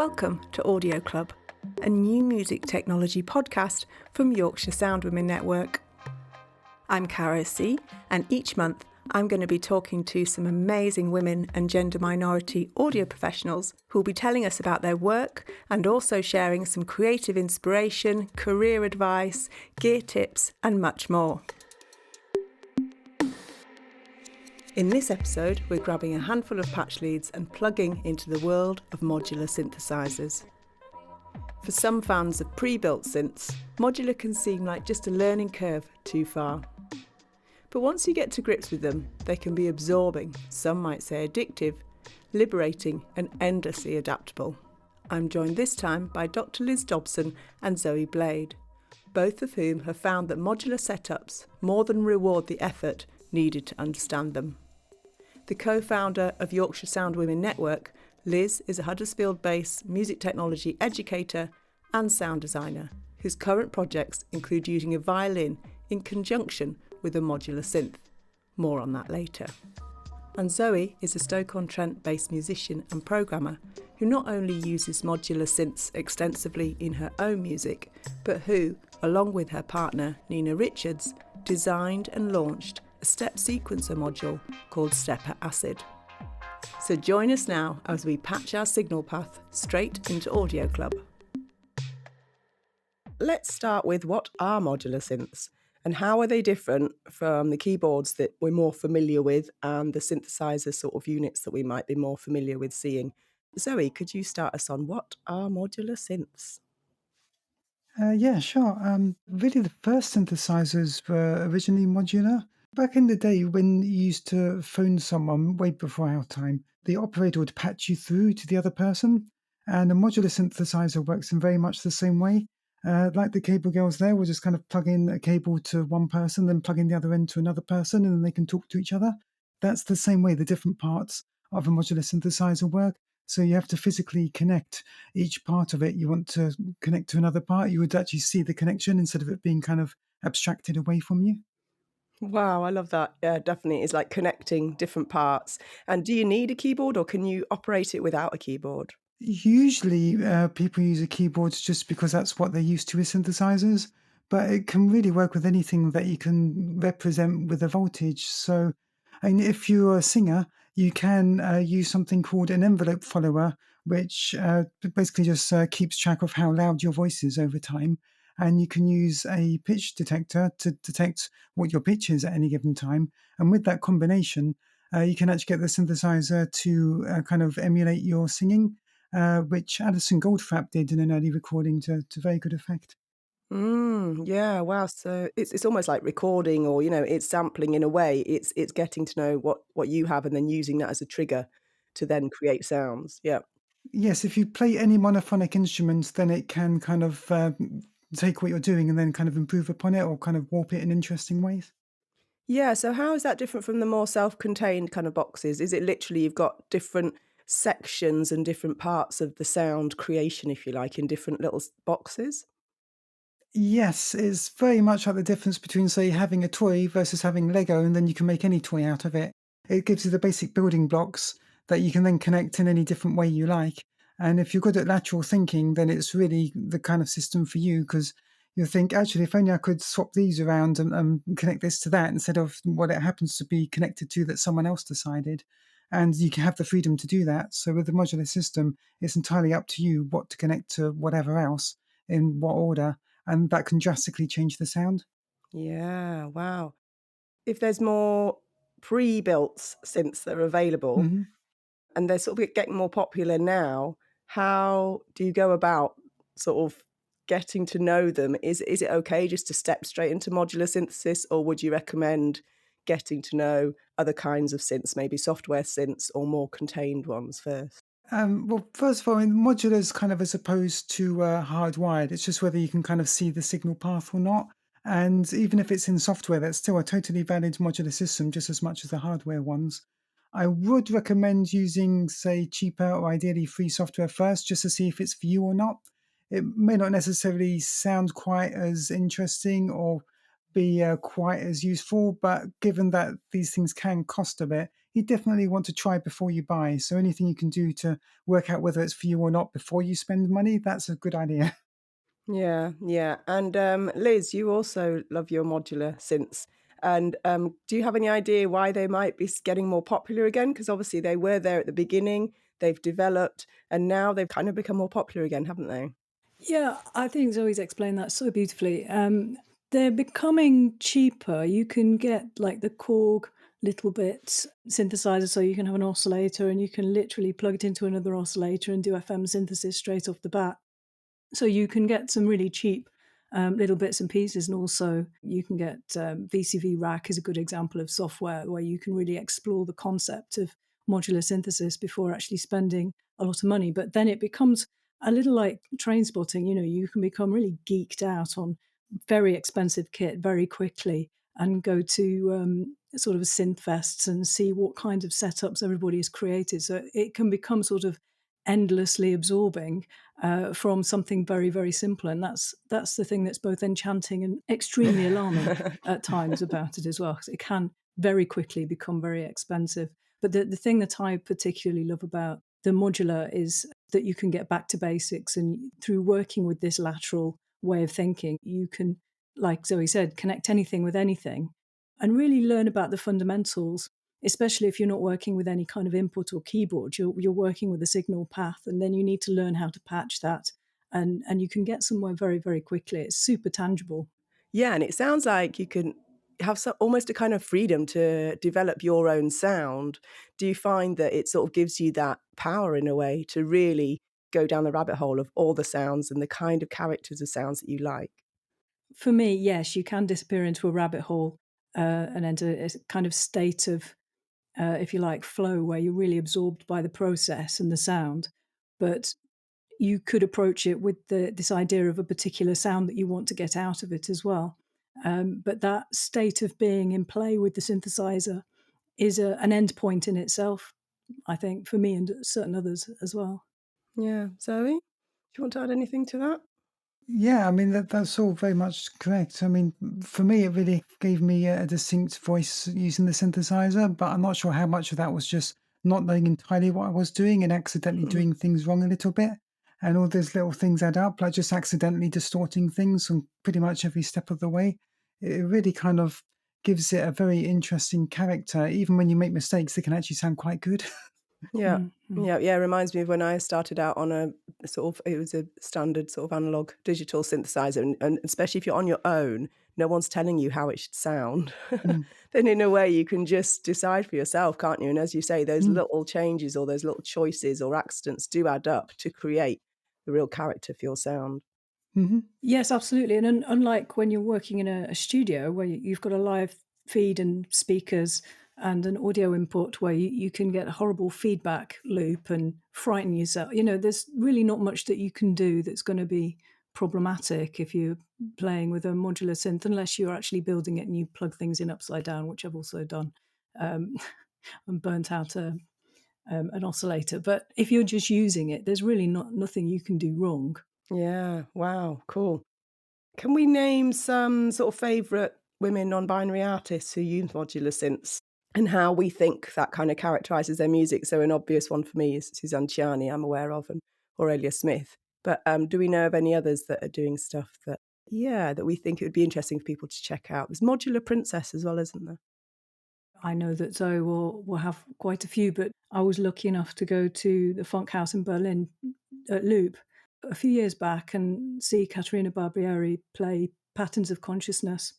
Welcome to Audio Club, a new music technology podcast from Yorkshire Sound Women Network. I'm Caro C, and each month I'm going to be talking to some amazing women and gender minority audio professionals who will be telling us about their work and also sharing some creative inspiration, career advice, gear tips, and much more. In this episode, we're grabbing a handful of patch leads and plugging into the world of modular synthesizers. For some fans of pre-built synths, modular can seem like just a learning curve too far. But once you get to grips with them, they can be absorbing, some might say addictive, liberating and endlessly adaptable. I'm joined this time by Dr. Eddie Dobson and Zoë Blade, both of whom have found that modular setups more than reward the effort needed to understand them. The co-founder of Yorkshire Sound Women Network, Liz is a Huddersfield-based music technology educator and sound designer, whose current projects include using a violin in conjunction with a modular synth. More on that later. And Zoë is a Stoke-on-Trent-based musician and programmer who not only uses modular synths extensively in her own music, but who, along with her partner Nina Richards, designed and launched a step sequencer module called Stepper Acid. So join us now as we patch our signal path straight into Audio Club. Let's start with, what are modular synths and how are they different from the keyboards that we're more familiar with and the synthesizer sort of units that we might be more familiar with seeing? Zoë, could you start us on what are modular synths? Yeah, sure. Really, the first synthesizers were originally modular. Back in the day when you used to phone someone way before our time, the operator would patch you through to the other person. And a modular synthesizer works in very much the same way. Like the cable girls there, will just kind of plug in a cable to one person, then plug in the other end to another person, and then they can talk to each other. That's the same way the different parts of a modular synthesizer work. So you have to physically connect each part of it. You want to connect to another part, you would actually see the connection instead of it being kind of abstracted away from you. Wow, I love that. Yeah, definitely. It's like connecting different parts. And do you need a keyboard or can you operate it without a keyboard? Usually people use a keyboard just because that's what they're used to with synthesizers, but it can really work with anything that you can represent with a voltage. So and if you're a singer, you can use something called an envelope follower, which basically just keeps track of how loud your voice is over time. And you can use a pitch detector to detect what your pitch is at any given time. And with that combination, you can actually get the synthesizer to kind of emulate your singing, which Alison Goldfrapp did in an early recording to very good effect. Yeah, wow. So it's almost like recording, or it's sampling in a way. It's getting to know what you have and then using that as a trigger to then create sounds. Yeah. Yes, if you play any monophonic instruments, then it can kind of take what you're doing and then kind of improve upon it or kind of warp it in interesting ways. Yeah, so how is that different from the more self-contained kind of boxes? Is it literally you've got different sections and different parts of the sound creation, if you like, in different little boxes? Yes, it's very much like the difference between, say, having a toy versus having Lego, and then you can make any toy out of it. It gives you the basic building blocks that you can then connect in any different way you like. And if you're good at lateral thinking, then it's really the kind of system for you, because you'll think, actually, if only I could swap these around and connect this to that instead of what it happens to be connected to that someone else decided. And you can have the freedom to do that. So with the modular system, it's entirely up to you what to connect to whatever else in what order, and that can drastically change the sound. Yeah, wow. If there's more pre-built synths that are available hmm and they're sort of getting more popular now, how do you go about sort of getting to know them? Is it okay just to step straight into modular synthesis, or would you recommend getting to know other kinds of synths, maybe software synths or more contained ones first? Well, first of all, I mean, modular is kind of as opposed to hardwired. It's just whether you can kind of see the signal path or not. And even if it's in software, that's still a totally valid modular system, just as much as the hardware ones. I would recommend using, say, cheaper or ideally free software first, just to see if it's for you or not. It may not necessarily sound quite as interesting or be quite as useful, but given that these things can cost a bit, you definitely want to try before you buy. So anything you can do to work out whether it's for you or not before you spend money, that's a good idea. Yeah, yeah. And Liz, you also love your modular synths. And do you have any idea why they might be getting more popular again? Because obviously they were there at the beginning, they've developed, and now they've kind of become more popular again, haven't they? Yeah, I think Zoe's explained that so beautifully. They're becoming cheaper. You can get like the Korg little bit synthesizer, so you can have an oscillator and you can literally plug it into another oscillator and do FM synthesis straight off the bat. So you can get some really cheap little bits and pieces, and also you can get VCV Rack is a good example of software where you can really explore the concept of modular synthesis before actually spending a lot of money. But then it becomes a little like train spotting. You can become really geeked out on very expensive kit very quickly and go to sort of synth fests and see what kind of setups everybody has created. So it can become sort of endlessly absorbing from something very, very simple. And that's the thing that's both enchanting and extremely alarming at times about it as well, because it can very quickly become very expensive. But the thing that I particularly love about the modular is that you can get back to basics, and through working with this lateral way of thinking, you can, like Zoe said, connect anything with anything and really learn about the fundamentals, especially if you're not working with any kind of input or keyboard. You're working with a signal path, and then you need to learn how to patch that. And you can get somewhere very, very quickly. It's super tangible. Yeah, and it sounds like you can have almost a kind of freedom to develop your own sound. Do you find that it sort of gives you that power in a way to really go down the rabbit hole of all the sounds and the kind of characters of sounds that you like? For me, yes, you can disappear into a rabbit hole and enter a kind of state of, if you like, flow where you're really absorbed by the process and the sound. But you could approach it with this idea of a particular sound that you want to get out of it as well. But that state of being in play with the synthesizer is an end point in itself, I think, for me and certain others as well. Yeah. Zoe, do you want to add anything to that? Yeah, I mean, that's all very much correct. I mean, for me, it really gave me a distinct voice using the synthesizer, but I'm not sure how much of that was just not knowing entirely what I was doing and accidentally doing things wrong a little bit. And all those little things add up, like just accidentally distorting things on pretty much every step of the way. It really kind of gives it a very interesting character. Even when you make mistakes, they can actually sound quite good. Yeah. Mm-hmm. Yeah. Reminds me of when I started out on a sort of, it was a standard sort of analog digital synthesizer. And especially if you're on your own, no one's telling you how it should sound. Mm, Then in a way you can just decide for yourself, can't you? And as you say, those mm, little changes or those little choices or accidents do add up to create the real character for your sound. mhm. Yes, absolutely. And unlike when you're working in a studio where you've got a live feed and speakers and an audio input where you can get a horrible feedback loop and frighten yourself, there's really not much that you can do that's going to be problematic if you're playing with a modular synth, unless you're actually building it and you plug things in upside down, which I've also done, um, and burnt out an oscillator. But if you're just using it, there's really nothing you can do wrong. Yeah. Wow. Cool. Can we name some sort of favourite women non-binary artists who use modular synths and how we think that kind of characterises their music? So an obvious one for me is Suzanne Ciani, I'm aware of, and Aurelia Smith. But do we know of any others that are doing stuff that we think it would be interesting for people to check out? There's Modular Princess as well, isn't there? I know that Zoe will have quite a few, but I was lucky enough to go to the Funk House in Berlin at Loop a few years back and see Caterina Barbieri play Patterns of Consciousness.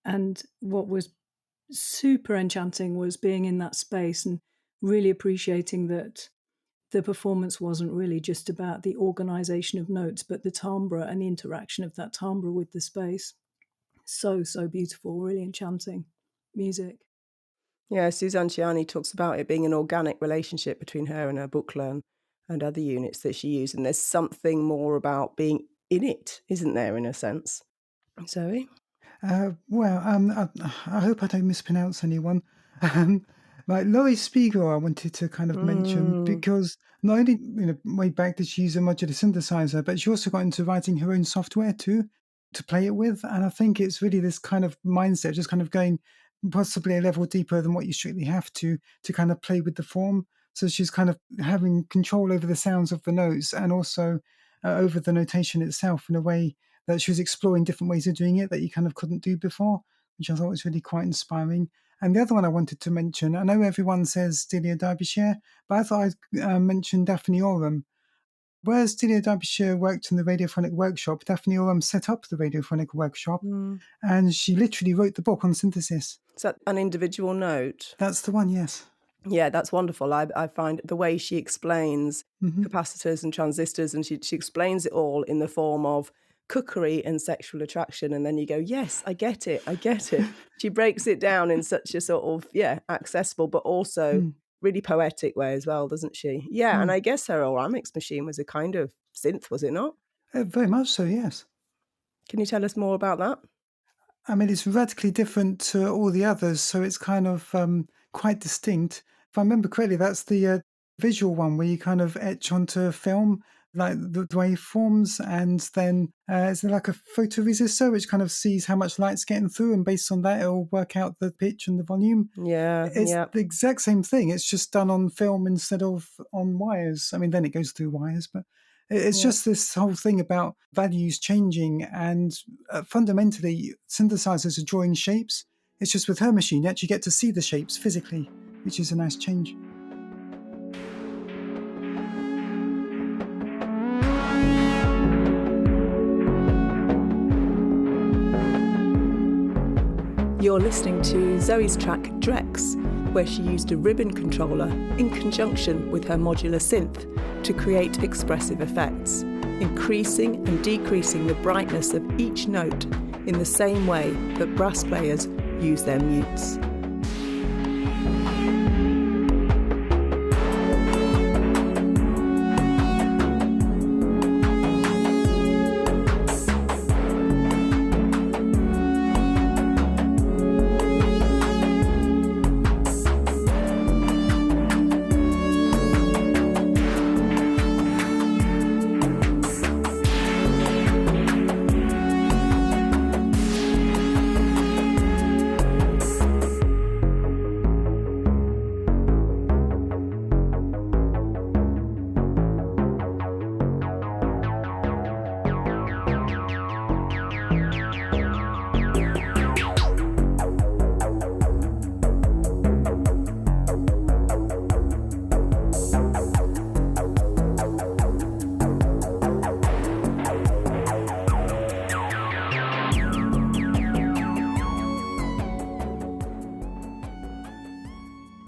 And what was super enchanting was being in that space and really appreciating that the performance wasn't really just about the organisation of notes, but the timbre and the interaction of that timbre with the space. So, so beautiful, really enchanting music. Yeah, Suzanne Ciani talks about it being an organic relationship between her and her booklearn and other units that she used. And there's something more about being in it, isn't there, in a sense? Zoe? I hope I don't mispronounce anyone. Um, like Laurie Spiegel, I wanted to kind of mention because not only way back did she use a modular synthesizer, but she also got into writing her own software too to play it with. And I think it's really this kind of mindset, just kind of going, possibly a level deeper than what you strictly have to kind of play with the form. So she's kind of having control over the sounds of the notes and also over the notation itself in a way that she was exploring different ways of doing it that you kind of couldn't do before, which I thought was really quite inspiring. And the other one I wanted to mention, I know everyone says Delia Derbyshire, but I thought I'd mention Daphne Oram. Whereas Delia Derbyshire worked in the radiophonic workshop, Daphne Oram set up the radiophonic workshop, and she literally wrote the book on synthesis. Is that an individual note? That's the one, yes. Yeah, that's wonderful. I find the way she explains capacitors and transistors, and she explains it all in the form of cookery and sexual attraction, and then you go, yes, I get it. She breaks it down in such a sort of, accessible, but also really poetic way as well, doesn't she? Yeah, and I guess her Oramix machine was a kind of synth, was it not? Very much so, yes. Can you tell us more about that? I mean, it's radically different to all the others, so it's kind of quite distinct. If I remember correctly, that's the visual one where you kind of etch onto film, like the waveforms, and then is there like a photoresistor which kind of sees how much light's getting through, and based on that, it'll work out the pitch and the volume. It's the exact same thing. It's just done on film instead of on wires. I mean, then it goes through wires, but it's just this whole thing about values changing, and fundamentally, synthesizers are drawing shapes. It's just with her machine, you actually get to see the shapes physically, which is a nice change. You're listening to Zoë's track Drex, where she used a ribbon controller in conjunction with her modular synth to create expressive effects, increasing and decreasing the brightness of each note in the same way that brass players use their mutes.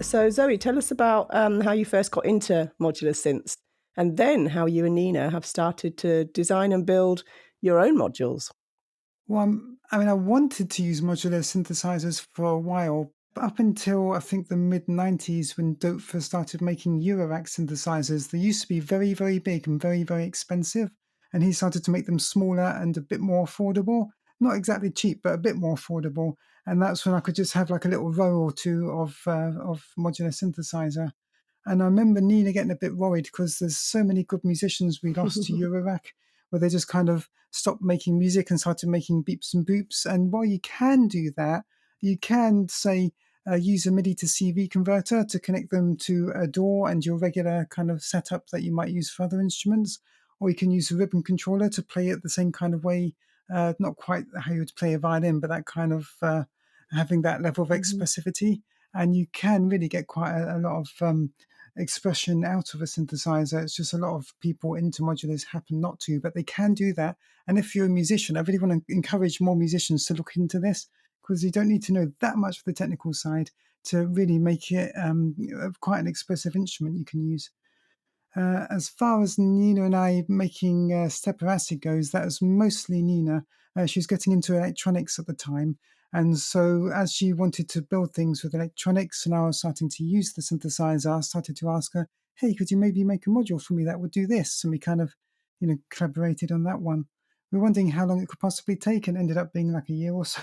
So Zoë, tell us about how you first got into modular synths, and then how you and Nina have started to design and build your own modules. Well, I wanted to use modular synthesizers for a while, but up until I think the mid-90s when Dope first started making Eurorack synthesizers. They used to be very, very big and very, very expensive, and he started to make them smaller and a bit more affordable. Not exactly cheap, but a bit more affordable. And that's when I could just have like a little row or two of modular synthesizer. And I remember Nina getting a bit worried because there's so many good musicians we lost to Eurorack, where they just kind of stopped making music and started making beeps and boops. And while you can do that, you can, say, use a MIDI to CV converter to connect them to a DAW and your regular kind of setup that you might use for other instruments. Or you can use a ribbon controller to play it the same kind of way. Not quite how you would play a violin, but that kind of having that level of expressivity. And you can really get quite a lot of expression out of a synthesizer. It's just a lot of people into modulars happen not to, but they can do that. And if you're a musician, I really want to encourage more musicians to look into this, because you don't need to know that much of the technical side to really make it quite an expressive instrument you can use. As far as Nina and I making Stepper Acid goes, that was mostly Nina. She was getting into electronics at the time. And so as she wanted to build things with electronics and I was starting to use the synthesizer, I started to ask her, hey, could you maybe make a module for me that would do this? And we kind of, collaborated on that one. We were wondering how long it could possibly take, and ended up being like a year or so.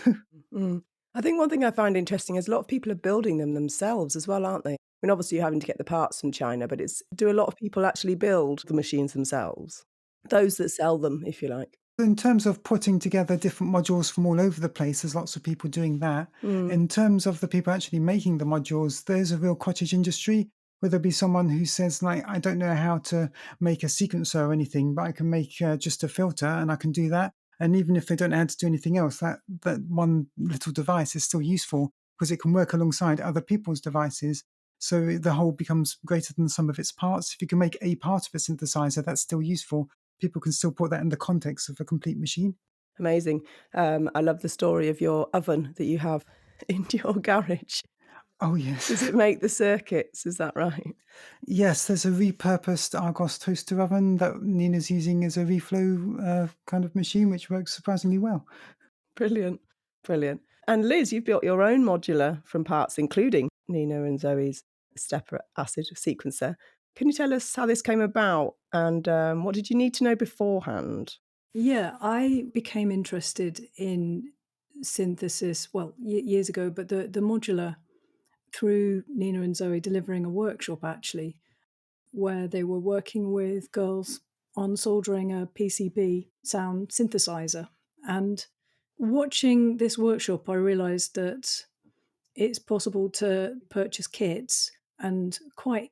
I think one thing I find interesting is a lot of people are building them themselves as well, aren't they? I mean, obviously you're having to get the parts from China, but do a lot of people actually build the machines themselves? Those that sell them, if you like. In terms of putting together different modules from all over the place, there's lots of people doing that. In terms of the people actually making the modules, there's a real cottage industry where there'll be someone who says, like, I don't know how to make a sequencer or anything, but I can make just a filter and I can do that. And even if they don't know how to do anything else, that one little device is still useful because it can work alongside other people's devices. So the whole becomes greater than the sum of its parts. If you can make a part of a synthesizer, that's still useful. People can still put that in the context of a complete machine. Amazing. I love the story of your oven that you have in your garage. Oh, yes. Does it make the circuits? Is that right? Yes, there's a repurposed Argos toaster oven that Nina's using as a reflow kind of machine, which works surprisingly well. Brilliant. Brilliant. And Liz, you've built your own modular from parts, including Nina and Zoe's stepper acid sequencer. Can you tell us how this came about and what did you need to know beforehand? Yeah, I became interested in synthesis, years ago, but the modular through Nina and Zoe delivering a workshop, actually, where they were working with girls on soldering a PCB sound synthesizer. And watching this workshop, I realised that it's possible to purchase kits and quite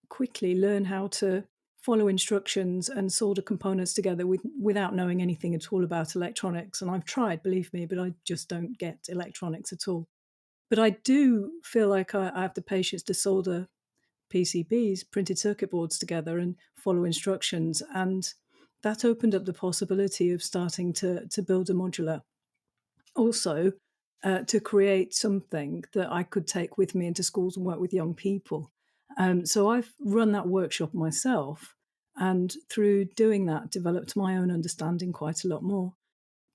quickly learn how to follow instructions and solder components together without knowing anything at all about electronics. And I've tried, believe me, but I just don't get electronics at all. But I do feel like I have the patience to solder PCBs, printed circuit boards together and follow instructions. And that opened up the possibility of starting to build a modular. Also, to create something that I could take with me into schools and work with young people. So I've run that workshop myself, and through doing that, developed my own understanding quite a lot more.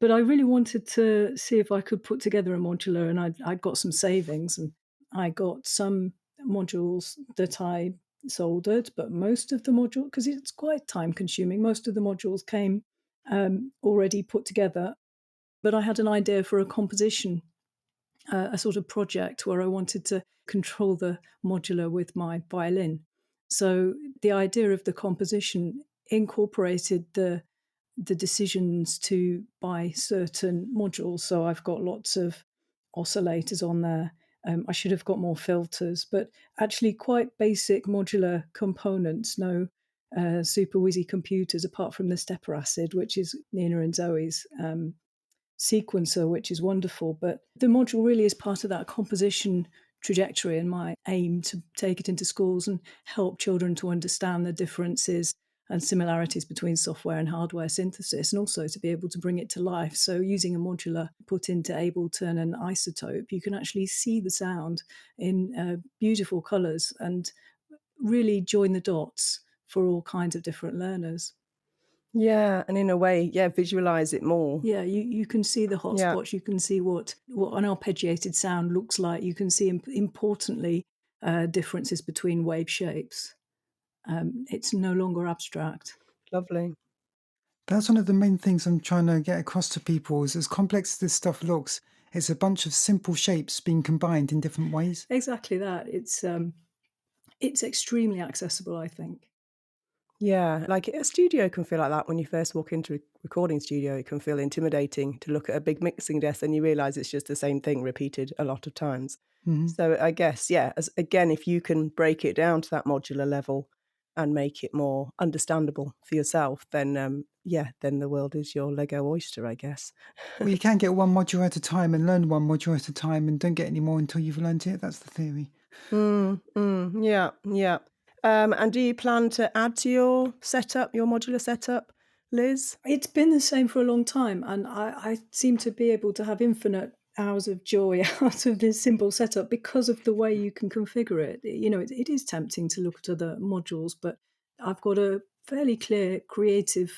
But I really wanted to see if I could put together a modular, and I'd got some savings, and I got some modules that I soldered, but most of the modules, because it's quite time consuming, most of the modules came already put together. But I had an idea for a composition, a sort of project where I wanted to control the modular with my violin. So the idea of the composition incorporated the decisions to buy certain modules. So I've got lots of oscillators on there. I should have got more filters, but actually quite basic modular components, no super whizzy computers apart from the stepper acid, which is Nina and Zoe's sequencer, which is wonderful. But the module really is part of that composition trajectory, and my aim to take it into schools and help children to understand the differences and similarities between software and hardware synthesis, and also to be able to bring it to life. So using a modular put into Ableton and Isotope, you can actually see the sound in beautiful colours and really join the dots for all kinds of different learners. Yeah, and in a way, visualise it more. Yeah, you can see the hotspots, you can see what an arpeggiated sound looks like, you can see, importantly, differences between wave shapes. It's no longer abstract. Lovely. That's one of the main things I'm trying to get across to people is as complex as this stuff looks, it's a bunch of simple shapes being combined in different ways. Exactly that. It's extremely accessible, I think. Yeah, like a studio can feel like that when you first walk into a recording studio. It can feel intimidating to look at a big mixing desk and you realise it's just the same thing repeated a lot of times. Mm-hmm. So I guess, again, if you can break it down to that modular level and make it more understandable for yourself, then then the world is your Lego oyster, I guess. Well, you can get one module at a time and learn one module at a time and don't get any more until you've learned it. That's the theory. Yeah. And do you plan to add to your setup, your modular setup, Liz? It's been the same for a long time, and I seem to be able to have infinite hours of joy out of this simple setup because of the way you can configure it. You know, it is tempting to look at other modules, but I've got a fairly clear creative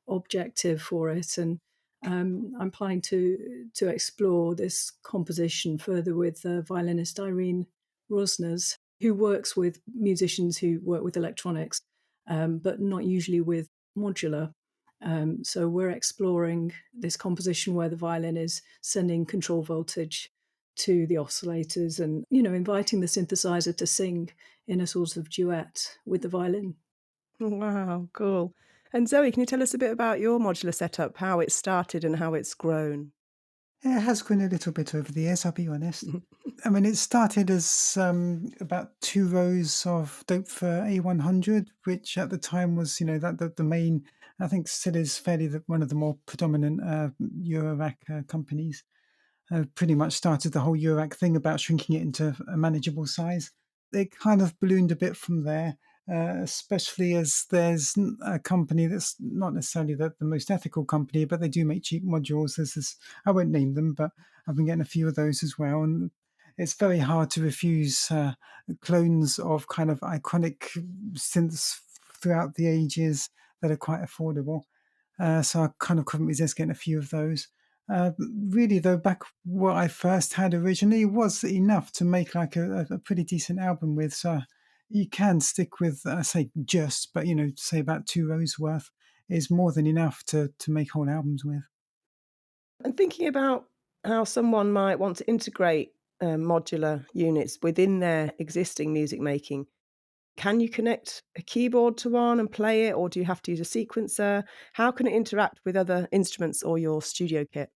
objective for it, and I'm planning to explore this composition further with violinist Irine Røsnes, who works with musicians who work with electronics, but not usually with modular. So we're exploring this composition where the violin is sending control voltage to the oscillators and, inviting the synthesizer to sing in a sort of duet with the violin. Wow, cool. And Zoe, can you tell us a bit about your modular setup, how it started and how it's grown? Yeah, it has grown a little bit over the years, I'll be honest. I mean, it started as about 2 rows of Doepfer A100, which at the time was, the main, I think still is fairly one of the more predominant Eurorack companies. Pretty much started the whole Eurorack thing about shrinking it into a manageable size. They kind of ballooned a bit from there, especially as there's a company that's not necessarily the most ethical company, but they do make cheap modules. There's this, I won't name them, but I've been getting a few of those as well. And it's very hard to refuse clones of kind of iconic synths throughout the ages that are quite affordable. So I kind of couldn't resist getting a few of those. Really, though, back what I first had originally was enough to make like a pretty decent album with. So you can stick with, say, but say about 2 rows worth is more than enough to make whole albums with. And thinking about how someone might want to integrate modular units within their existing music making, can you connect a keyboard to one and play it, or do you have to use a sequencer? How can it interact with other instruments or your studio kit?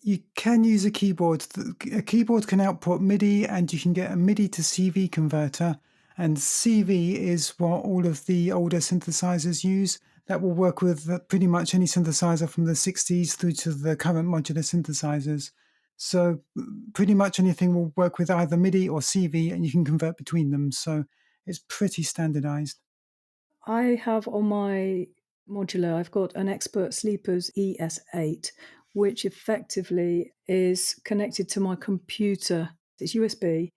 You can use a keyboard. A keyboard can output MIDI, and you can get a MIDI to CV converter. And CV is what all of the older synthesizers use. That will work with pretty much any synthesizer from the 60s through to the current modular synthesizers. So pretty much anything will work with either MIDI or CV, and you can convert between them. So it's pretty standardized. I have on my modular, I've got an Expert Sleepers ES8, which effectively is connected to my computer. It's USB.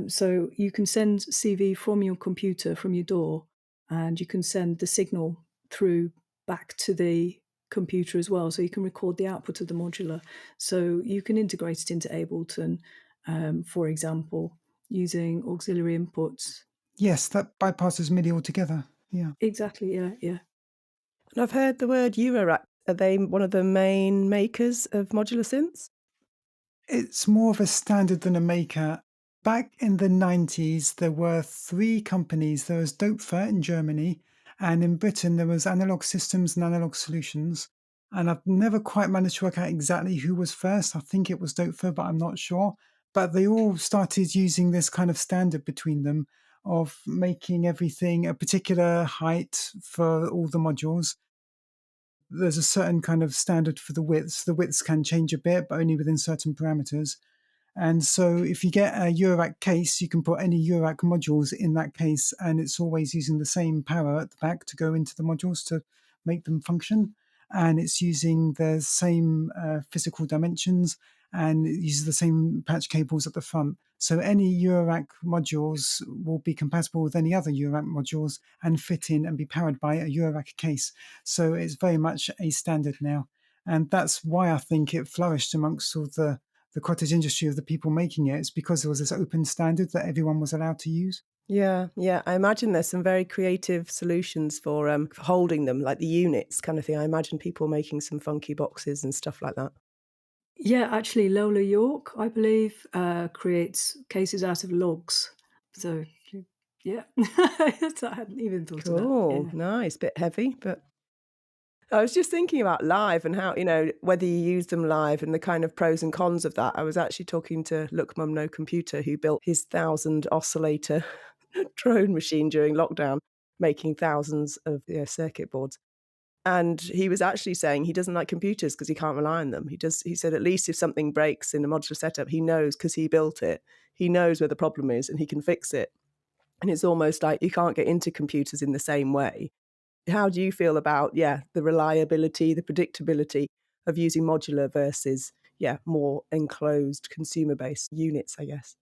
So you can send CV from your computer, from your DAW, and you can send the signal through back to the computer as well. So you can record the output of the modular. So you can integrate it into Ableton, for example, using auxiliary inputs. Yes, that bypasses MIDI altogether. Yeah. Exactly, yeah. And I've heard the word Eurorack. Are they one of the main makers of modular synths? It's more of a standard than a maker. Back in the 90s, there were 3 companies. There was Doepfer in Germany, and in Britain, there was Analog Systems and Analog Solutions. And I've never quite managed to work out exactly who was first. I think it was Doepfer, but I'm not sure. But they all started using this kind of standard between them of making everything a particular height for all the modules. There's a certain kind of standard for the widths. The widths can change a bit, but only within certain parameters. And so if you get a Eurorack case, you can put any Eurorack modules in that case, and it's always using the same power at the back to go into the modules to make them function. And it's using the same physical dimensions, and it uses the same patch cables at the front. So any Eurorack modules will be compatible with any other Eurorack modules and fit in and be powered by a Eurorack case. So it's very much a standard now. And that's why I think it flourished amongst all the cottage industry of the people making it. It's because there was this open standard that everyone was allowed to use. Yeah. I imagine there's some very creative solutions for holding them, like the units kind of thing. I imagine people making some funky boxes and stuff like that. Yeah, actually, Lola York, I believe, creates cases out of logs. So, yeah, I hadn't even thought of that. Cool, Yeah. nice, bit heavy, but I was just thinking about live and how, whether you use them live and the kind of pros and cons of that. I was actually talking to Look Mum No Computer, who built his 1,000 oscillator drone machine during lockdown, making thousands of circuit boards. And he was actually saying he doesn't like computers because he can't rely on them. He said at least if something breaks in a modular setup, he knows because he built it. He knows where the problem is and he can fix it. And it's almost like you can't get into computers in the same way. How do you feel about, the reliability, the predictability of using modular versus, more enclosed consumer-based units, I guess?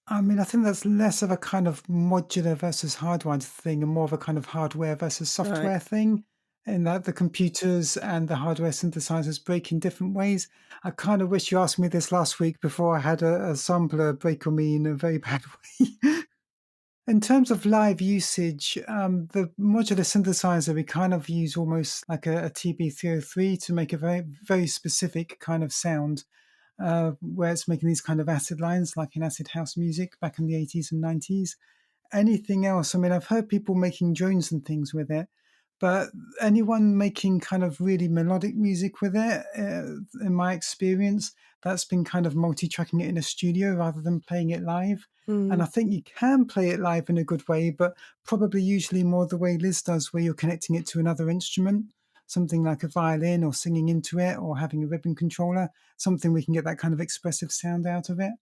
I mean, I think that's less of a kind of modular versus hardwired thing and more of a kind of hardware versus software thing, in that the computers and the hardware synthesizers break in different ways. I kind of wish you asked me this last week before I had a sampler break on me in a very bad way. In terms of live usage, the modular synthesizer, we kind of use almost like a TB303 to make a very, very specific kind of sound, where it's making these kind of acid lines, like in acid house music back in the 80s and 90s. Anything else? I mean, I've heard people making drones and things with it, But anyone making kind of really melodic music with it, in my experience, that's been kind of multi-tracking it in a studio rather than playing it live. And I think you can play it live in a good way, but probably usually more the way Liz does, where you're connecting it to another instrument, something like a violin, or singing into it, or having a ribbon controller, something we can get that kind of expressive sound out of it.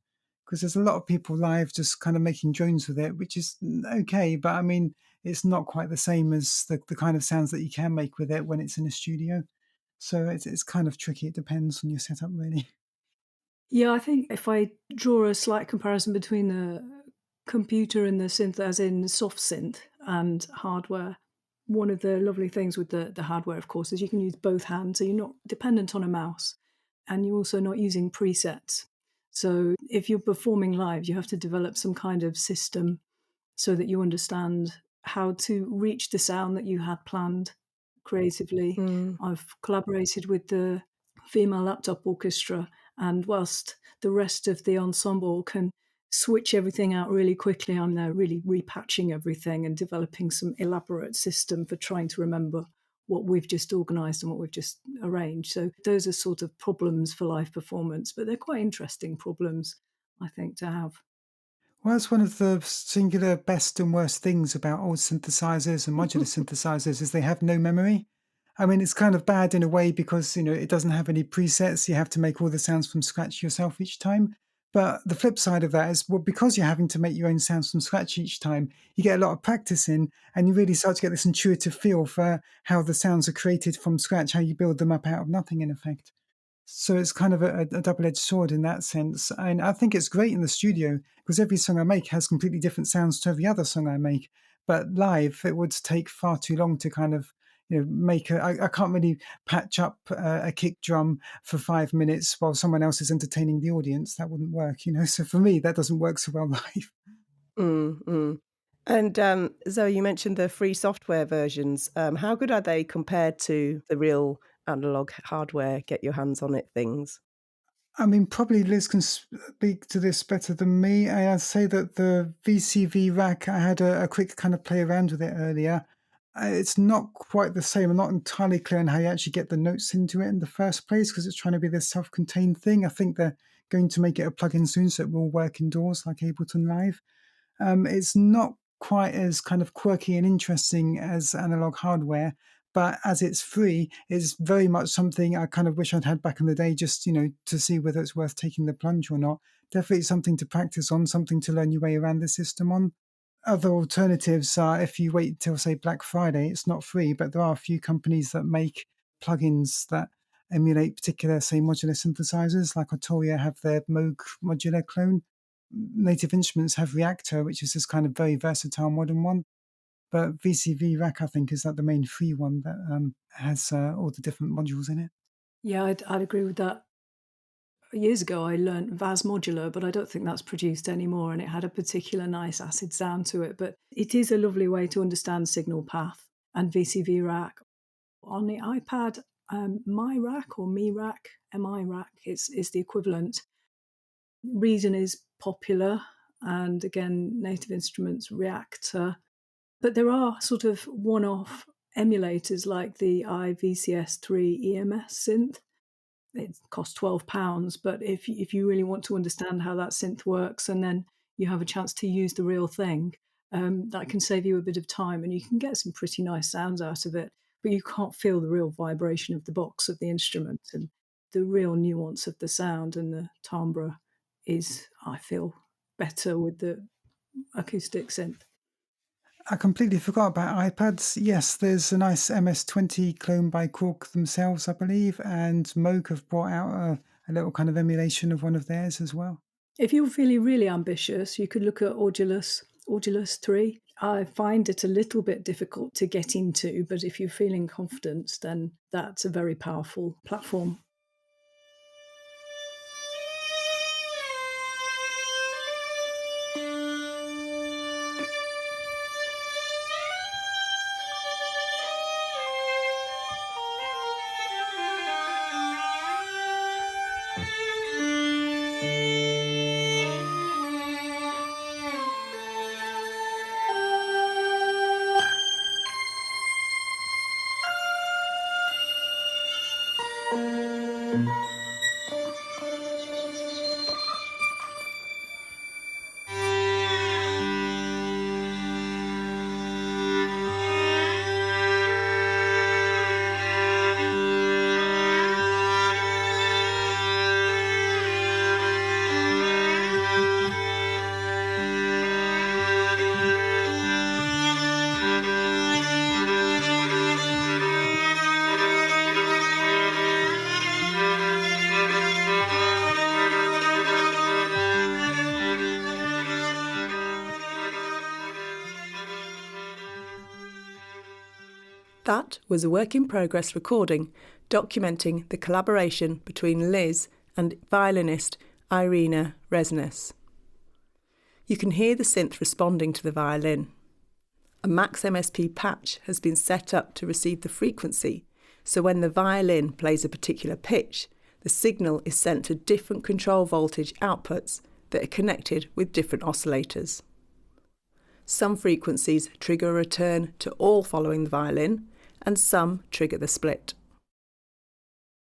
Because there's a lot of people live just kind of making drones with it, which is okay, but I mean, it's not quite the same as the kind of sounds that you can make with it when it's in a studio. So it's kind of tricky. It depends on your setup, really. Yeah, I think if I draw a slight comparison between the computer and the synth, as in soft synth and hardware, one of the lovely things with the hardware, of course, is you can use both hands, so you're not dependent on a mouse, and you're also not using presets. So if you're performing live, you have to develop some kind of system so that you understand how to reach the sound that you had planned creatively. I've collaborated with the female laptop orchestra, and whilst the rest of the ensemble can switch everything out really quickly, I'm there really repatching everything and developing some elaborate system for trying to remember what we've just organised and what we've just arranged. So those are sort of problems for live performance, but they're quite interesting problems, I think, to have. Well, that's one of the singular best and worst things about old synthesizers and modular synthesizers is they have no memory. I mean, it's kind of bad in a way because, it doesn't have any presets. You have to make all the sounds from scratch yourself each time. But the flip side of that is, well, because you're having to make your own sounds from scratch each time, you get a lot of practice in and you really start to get this intuitive feel for how the sounds are created from scratch, how you build them up out of nothing, in effect. So it's kind of a double-edged sword in that sense. And I think it's great in the studio because every song I make has completely different sounds to every other song I make. But live, it would take far too long to kind of, make I can't really patch up a kick drum for 5 minutes while someone else is entertaining the audience. That wouldn't work. So for me, that doesn't work so well live. And Zoe, you mentioned the free software versions. How good are they compared to the real analog hardware, get your hands on it things? I mean, probably Liz can speak to this better than me. I'd say that the VCV rack, I had a quick kind of play around with it earlier. It's not quite the same. I'm not entirely clear on how you actually get the notes into it in the first place because it's trying to be this self-contained thing. I think they're going to make it a plug-in soon so it will work indoors like Ableton Live. It's not quite as kind of quirky and interesting as analog hardware, but as it's free, it's very much something I kind of wish I'd had back in the day just, to see whether it's worth taking the plunge or not. Definitely something to practice on, something to learn your way around the system on. Other alternatives are if you wait till, say, Black Friday, it's not free, but there are a few companies that make plugins that emulate particular, say, modular synthesizers, like Arturia have their Moog modular clone. Native Instruments have Reactor, which is this kind of very versatile modern one. But VCV Rack, I think, is like the main free one that has all the different modules in it. Yeah, I'd agree with that. Years ago, I learnt VAS modular, but I don't think that's produced anymore, and it had a particular nice acid sound to it. But it is a lovely way to understand signal path. And VCV Rack on the iPad, My Rack or Me Rack, MI Rack is the equivalent. Reason is popular, and again, Native Instruments Reactor. But there are sort of one-off emulators like the iVCS3 EMS synth. It costs £12, but if you really want to understand how that synth works and then you have a chance to use the real thing, that can save you a bit of time and you can get some pretty nice sounds out of it, but you can't feel the real vibration of the box of the instrument and the real nuance of the sound, and the timbre is, I feel, better with the acoustic synth. I completely forgot about iPads. Yes, there's a nice MS-20 clone by Korg themselves, I believe, and Moog have brought out a little kind of emulation of one of theirs as well. If you're feeling really ambitious, you could look at Audulus 3. I find it a little bit difficult to get into, but if you're feeling confident, then that's a very powerful platform. That was a work-in-progress recording documenting the collaboration between Liz and violinist Irine Røsnes. You can hear the synth responding to the violin. A max MSP patch has been set up to receive the frequency, so when the violin plays a particular pitch, the signal is sent to different control voltage outputs that are connected with different oscillators. Some frequencies trigger a return to all following the violin, and some trigger the split.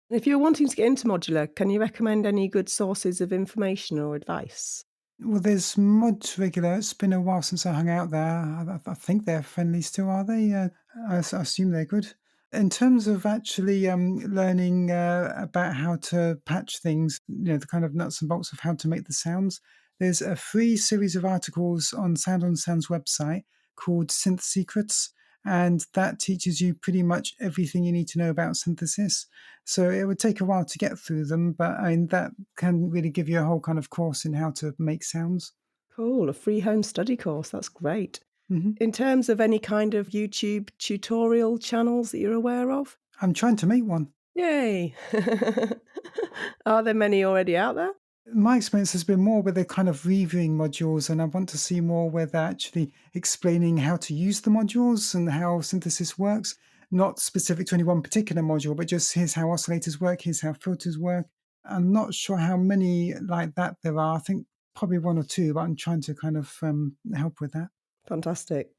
If you're wanting to get into modular, can you recommend any good sources of information or advice? Well, there's Mod Regular. It's been a while since I hung out there. I think they're friendly still, are they? I assume they're good. In terms of actually learning about how to patch things, the kind of nuts and bolts of how to make the sounds, there's a free series of articles on Sound on Sound's website called Synth Secrets, and that teaches you pretty much everything you need to know about synthesis. So it would take a while to get through them, but that can really give you a whole kind of course in how to make sounds. Cool, a free home study course. That's great. Mm-hmm. In terms of any kind of YouTube tutorial channels that you're aware of? I'm trying to make one. Yay! Are there many already out there? My experience has been more where they're kind of reviewing modules, and I want to see more where they're actually explaining how to use the modules and how synthesis works. Not specific to any one particular module, but just here's how oscillators work, here's how filters work. I'm not sure how many like that there are. I think probably one or two, but I'm trying to kind of help with that. Fantastic.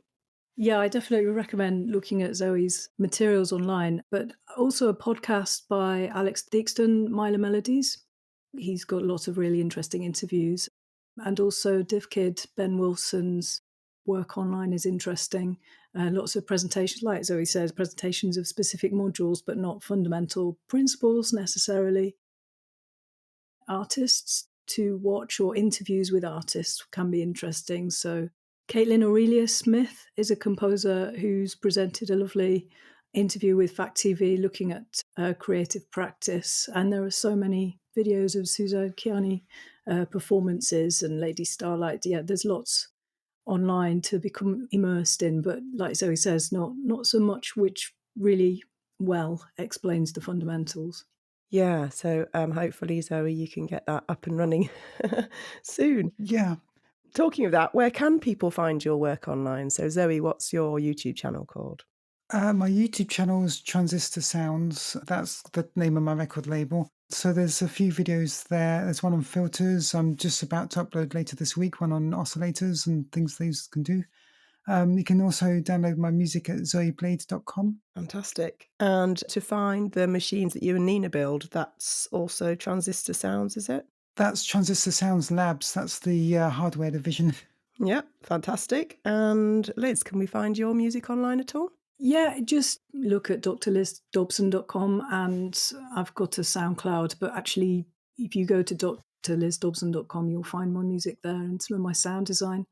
Yeah, I definitely recommend looking at Zoe's materials online, but also a podcast by Alex Dixon, Myla Melodies. He's got lots of really interesting interviews. And also DivKid, Ben Wilson's work online is interesting. Lots of presentations, like Zoe says, presentations of specific modules, but not fundamental principles necessarily. Artists to watch or interviews with artists can be interesting. So Caitlin Aurelia Smith is a composer who's presented a lovely interview with Fact TV looking at creative practice. And there are so many videos of Suzanne Kiani performances and Lady Starlight. Yeah, there's lots online to become immersed in, but like Zoe says, not so much which really well explains the fundamentals. Yeah, so hopefully, Zoe, you can get that up and running soon. Yeah. Talking of that, where can people find your work online? So Zoe, what's your YouTube channel called? My YouTube channel is Transistor Sounds. That's the name of my record label. So there's a few videos there. There's one on filters. I'm just about to upload later this week, one on oscillators and things these can do. You can also download my music at zoeblade.com. Fantastic. And to find the machines that you and Nina build, that's also Transistor Sounds, is it? That's Transistor Sounds Labs. That's the hardware division. Yeah, fantastic. And Liz, can we find your music online at all? Yeah, just look at drlizdobson.com, and I've got a SoundCloud, but actually if you go to drlizdobson.com, you'll find my music there and some of my sound design.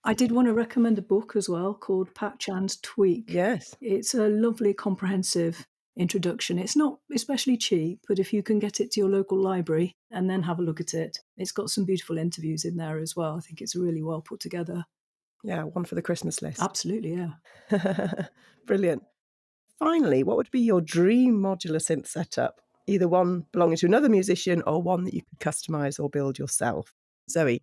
I did want to recommend a book as well called Patch and Tweak. Yes. It's a lovely, comprehensive introduction. It's not especially cheap, but if you can get it to your local library and then have a look at it, it's got some beautiful interviews in there as well. I think it's really well put together. Yeah, one for the Christmas list. Absolutely, yeah. Brilliant. Finally, what would be your dream modular synth setup? Either one belonging to another musician or one that you could customise or build yourself. Zoe?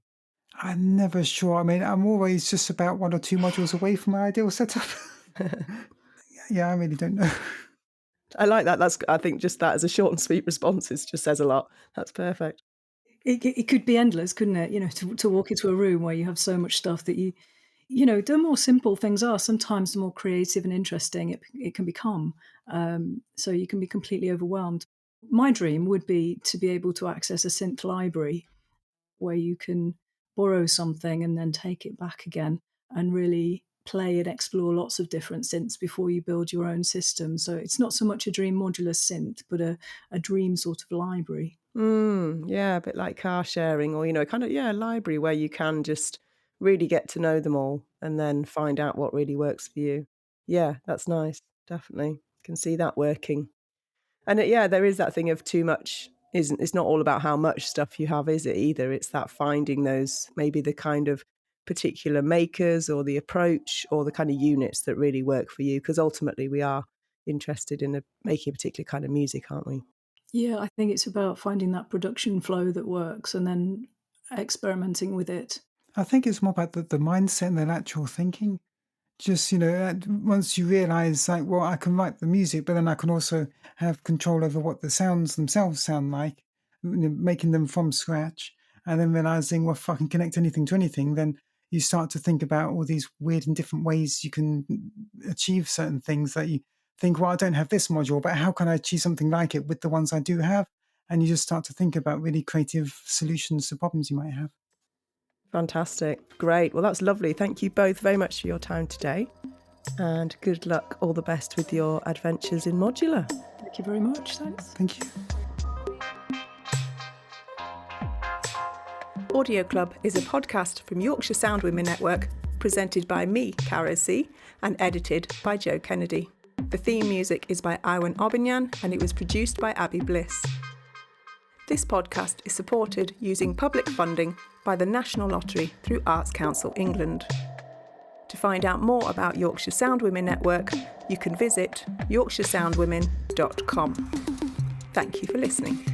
I'm never sure. I mean, I'm always just about one or two modules away from my ideal setup. Yeah, I really don't know. I like that. I think just that as a short and sweet response just says a lot. That's perfect. It could be endless, couldn't it? To walk into a room where you have so much stuff that the more simple things are, sometimes the more creative and interesting it can become. So you can be completely overwhelmed. My dream would be to be able to access a synth library where you can borrow something and then take it back again and really play and explore lots of different synths before you build your own system. So it's not so much a dream modular synth, but a dream sort of library. Yeah, a bit like car sharing, or, a library where you can just really get to know them all and then find out what really works for you. Yeah, that's nice. Definitely. Can see that working. And there is that thing of too much it's not all about how much stuff you have, is it either? It's that finding those, maybe the kind of particular makers or the approach or the kind of units that really work for you, because ultimately we are interested in making a particular kind of music, aren't we? Yeah, I think it's about finding that production flow that works and then experimenting with it. I think it's more about the mindset and the lateral thinking. Just, once you realize, like, well, I can write the music, but then I can also have control over what the sounds themselves sound like, making them from scratch, and then realizing, well, if I can connect anything to anything, then you start to think about all these weird and different ways you can achieve certain things that you think, well, I don't have this module, but how can I achieve something like it with the ones I do have? And you just start to think about really creative solutions to problems you might have. Fantastic. Great. Well, that's lovely. Thank you both very much for your time today. And good luck. All the best with your adventures in modular. Thank you very much. Thanks. Thank you. Audio Club is a podcast from Yorkshire Sound Women Network, presented by me, Caro C, and edited by Joe Kennedy. The theme music is by Iwan Obinyan, and it was produced by Abby Bliss. This podcast is supported using public funding by the National Lottery through Arts Council England. To find out more about Yorkshire Sound Women Network, you can visit yorkshiresoundwomen.com. Thank you for listening.